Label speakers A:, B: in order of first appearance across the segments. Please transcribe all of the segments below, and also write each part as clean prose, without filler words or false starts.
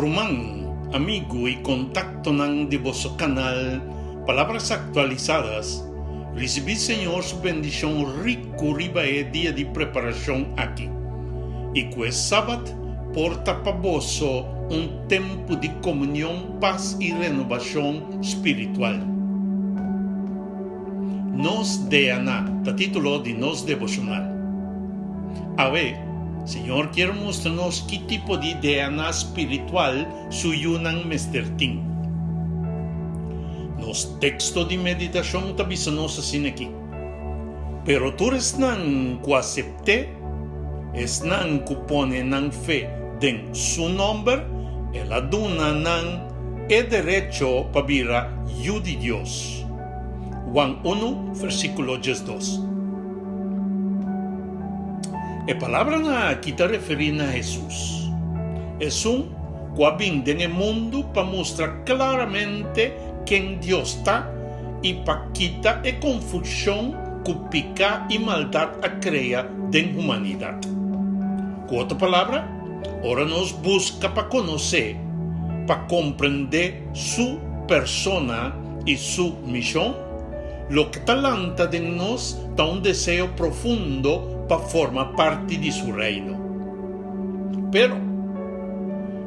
A: Román, amigo y contacto de vuestro canal Palabras Actualizadas, recibí, Señor, su bendición rico riba día de preparación aquí. Y que sábado porta para vos un tiempo de comunión, paz y renovación espiritual. Nos DNA, el título de nos devocional. A ver, Señor, quiero mostrarnos qué tipo de DNA espiritual suyunan mestertín. Nos texto de meditación tabisanos así aquí. Pero tú eres nan que acepte, es nan que pone nan fe den su nombre, el aduna nan e derecho para vira yu de Dios. Juan 1, versículo 2. La palabra aquí está referida a Jesús. Es un que viene en el mundo para mostrar claramente quién Dios está y para quitar la confusión que pica y maldad a crear de la humanidad. Con otra palabra, ahora nos busca para conocer, para comprender su persona y su misión. Lo que talanta de nos da un deseo profundo para formar parte de su reino. Pero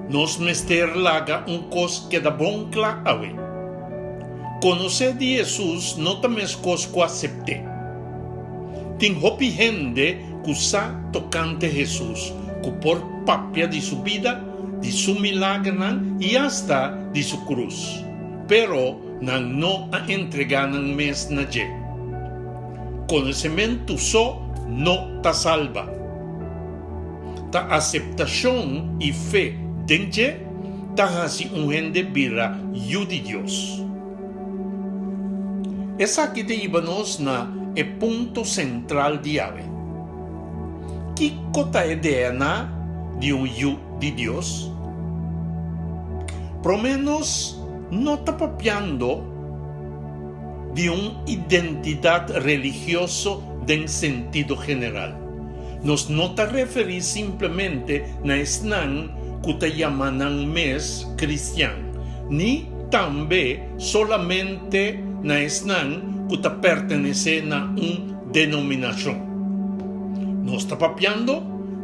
A: nos mester laga un cos que da bon clave. Conocer de Jesús no tames cos que acepte. Tin hopi gente que usa tocante Jesús, que por papia de su vida, de su milagro y hasta de su cruz. Pero no a entreganan mes na je. Conocimiento no ta salva. Ta aceptación y fe denje ta hasi un gente vira yu de Dios. Es aquí te íbamos na el punto central de ave. ¿Qué cota idea na de un yu de Dios? Por menos no está papiando de una identidad religiosa en sentido general. Nos no está referir simplemente a esnan que te llaman mes cristiano, ni también solamente a esnan que te pertenece a una denominación. Nos está papiando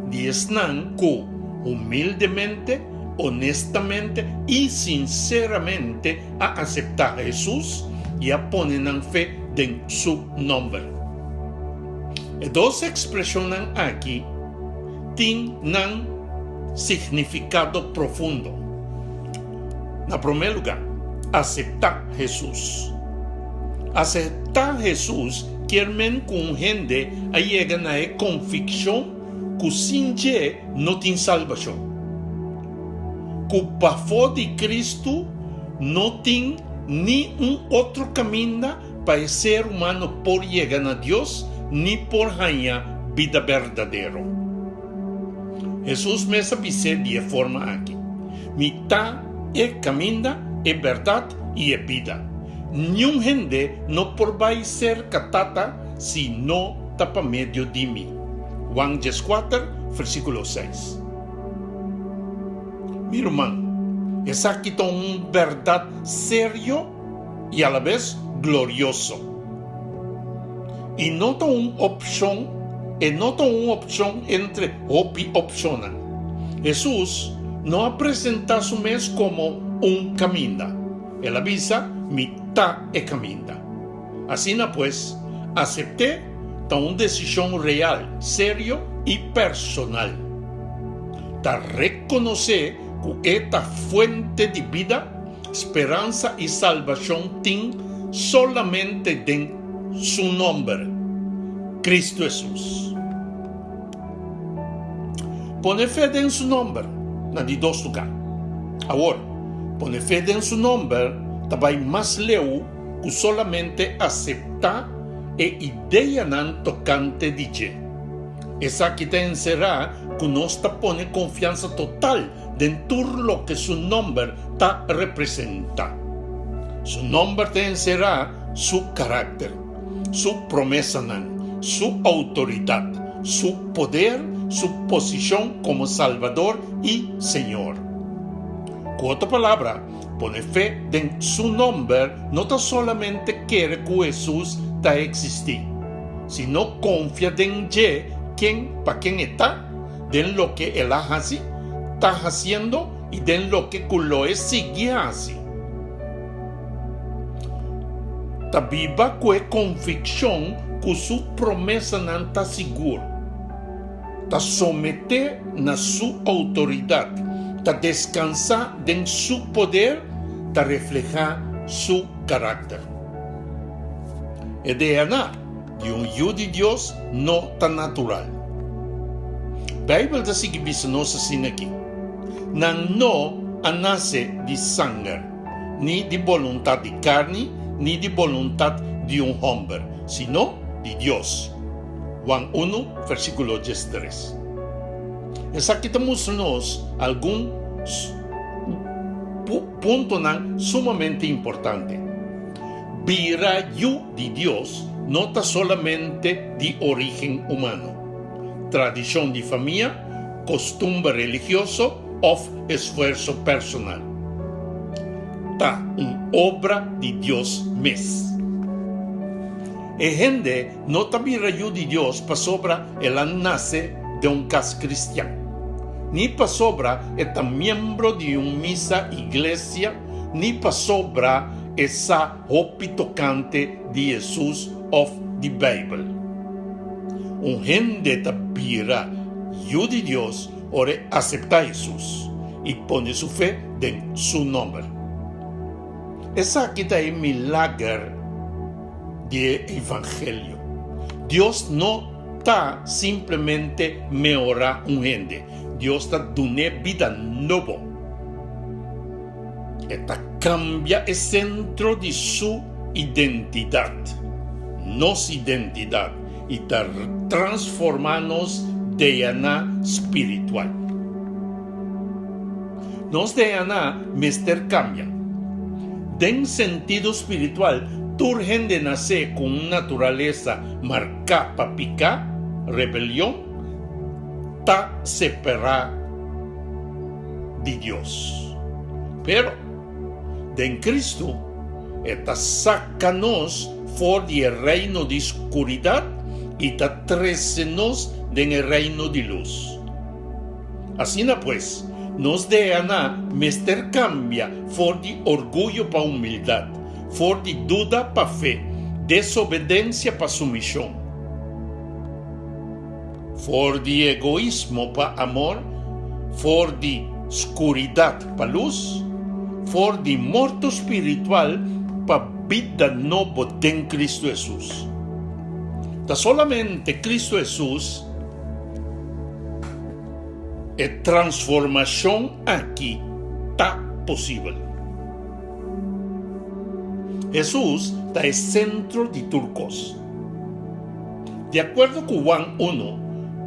A: de esnan que humildemente, honestamente y sinceramente a aceptar a Jesús y a poner en fe en su nombre. Dos expresiones aquí tienen significado profundo. En primer lugar, aceptar a Jesús. Aceptar a Jesús quiere que gente llegue a la convicción que sin Él no tiene salvación. Que para fuera de Cristo no tiene ni un otro camino para el ser humano por llegar a Dios ni por hallar vida verdadera. Jesús me dice de forma aquí: mitad es camino, es verdad y es vida. Ni un gente no podrá ser catata si no tapa medio de mí. Juan 4, versículo 6. Mi hermano, es aquí una verdad serio y a la vez glorioso. Y nota una opción entre opciones. Jesús no ha presentado su mes como un camino. Él avisa mitad de camino. Así pues, acepté una decisión real, serio y personal. Ta reconocer que esta fuente de vida, esperanza y salvación tiene solamente en su nombre, Cristo Jesús. Pone fe en su nombre, de dos lugares. Ahora, pone fe en su nombre, también más leu que solamente aceptar e idea nan tocante de Dios. Es aquí te será que nos pone confianza total dentro de lo que su nombre ta representa. Su nombre te será su carácter, su promesa, su autoridad, su poder, su posición como Salvador y Señor. Con otra palabra, pone fe en su nombre, no tan solamente quiere que Jesús está existir, sino confía en para quién está, de lo que él hace, está haciendo y de lo que Culoe sigue haciendo. Ta viva con convicción que su promesa no está segura. Ta someter na su autoridad, ta descansar en su poder, ta reflejar su carácter. El DNA de un hijo de Dios no tan natural. La Biblia dice que nos así aquí. No nace de sangre, ni de voluntad de carne, ni de voluntad de un hombre, sino de Dios. Juan 1, versículo 13. Aquí tenemos algún punto sumamente importante. Virayo de Dios no está solamente de origen humano, tradición de familia, costumbre religioso o esfuerzo personal. Está una obra de Dios mismo. El gente no está virayo de Dios para sobra el nace de un cas cristiano, ni para sobra está miembro de una misa iglesia, ni para sobra esa hopi tocante de Jesús of the Bible. Un gente está virayo de Dios ahora acepta a Jesús y pone su fe en su nombre. Esa aquí está el milagro del Evangelio. Dios no está simplemente mejorando un gente. Dios está dando vida nueva. Esta cambia el centro de su identidad. Nos identidad. Y está transformándonos DNA espiritual. Nos DNA mister cambia. En sentido espiritual, turgen de nacer con una naturaleza marcada para picar, rebelión, está separada de Dios. Pero, en Cristo, está sacanos fuera del reino de oscuridad y está trecenos en el reino de luz. Así pues, nos DNA mister cambia fuera de orgullo para humildad, fuera de duda para fe, desobediencia para sumisión, fuera de egoísmo para amor, fuera de oscuridad para luz, fuera de muerto espiritual para vida nueva en Cristo Jesús. Da solamente Cristo Jesús es transformación aquí está posible. Jesús está el centro de turcos. De acuerdo con Juan 1,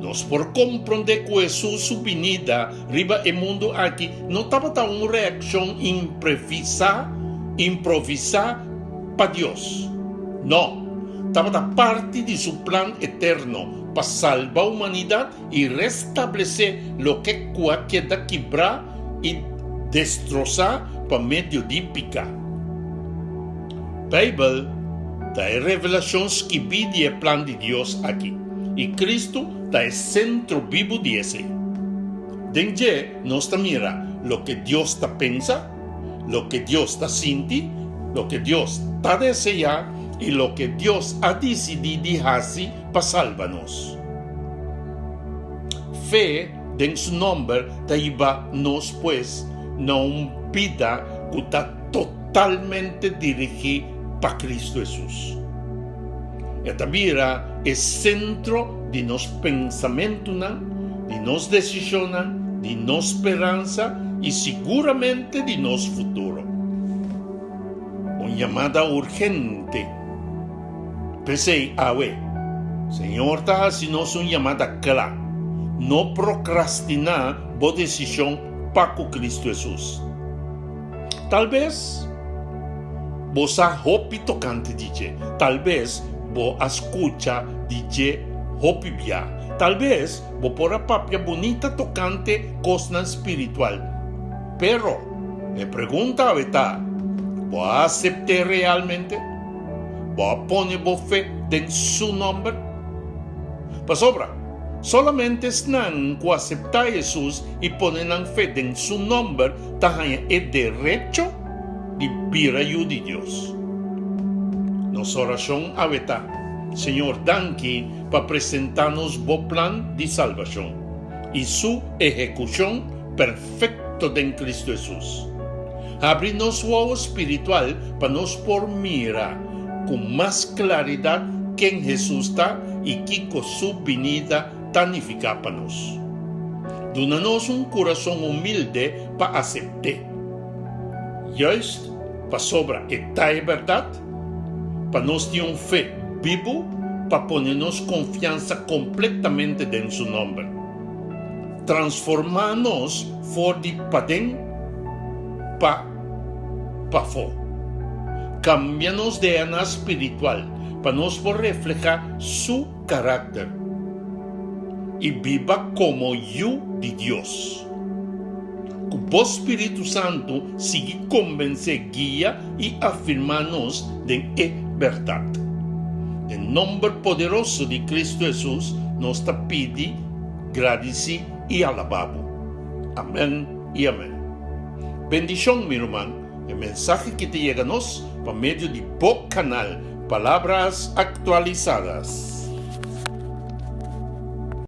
A: nos por comprender que Jesús su venida arriba el mundo aquí no estaba tan una reacción improvisada para Dios. No, estaba parte de su plan eterno para salvar la humanidad y restablecer lo que queda quebrar y destrozar por medio de picar. Bible da revelaciones que pide el plan de Dios aquí. Y Cristo da el centro vivo de ese. Denje nos mira lo que Dios está pensa, lo que Dios está sinti, lo que Dios está desea y lo que Dios ha decidido hacer para salvarnos. Fe en su nombre te iba nos pues no una vida que está totalmente dirigida para Cristo Jesús. Esta mira es centro de nos pensamientos, de nos decisiones, de nos esperanza y seguramente de nos futuro. Una llamada urgente. Pensé, Señor, está haciendo una llamada clara. No procrastinar la decisión para Cristo Jesús. Tal vez vos a hopi tocante DJ. Tal vez vos escucha DJ hopi bia. Tal vez vos por la papia bonita tocante cosa espiritual. Pero E pregunta a beta, ¿vos acepté realmente? ¿Vos pone vos fe en su nombre? Pasobra, solamente esnan que aceptar a Jesús y ponen fe en su nombre, tahan el derecho de pedir ayuda de Dios. Nos oración a beta, Señor, danke para presentarnos vos plan de salvación y su ejecución perfecto en Cristo Jesús. Abrirnos su ojo espiritual para nos por mirar con más claridad quién Jesús está y que con su venida tanifica para nos. Dónanos un corazón humilde para aceptar. Juist para sobra esta verdad, para nos tener fe vivo, para ponernos confianza completamente en su nombre. Transformarnos for de padén pa fo. Cambiarnos de ana espiritual para nos por reflejar su carácter y viva como yo de Dios. Con vos Espíritu Santo sigue convencer, guía y afirmarnos de verdad. En nombre poderoso de Cristo Jesús nos te pide, agradece y alabamos. Amén y amén. Bendición, mi hermano. El mensaje que te llega a nos por medio de Boc Canal, Palabras Actualizadas.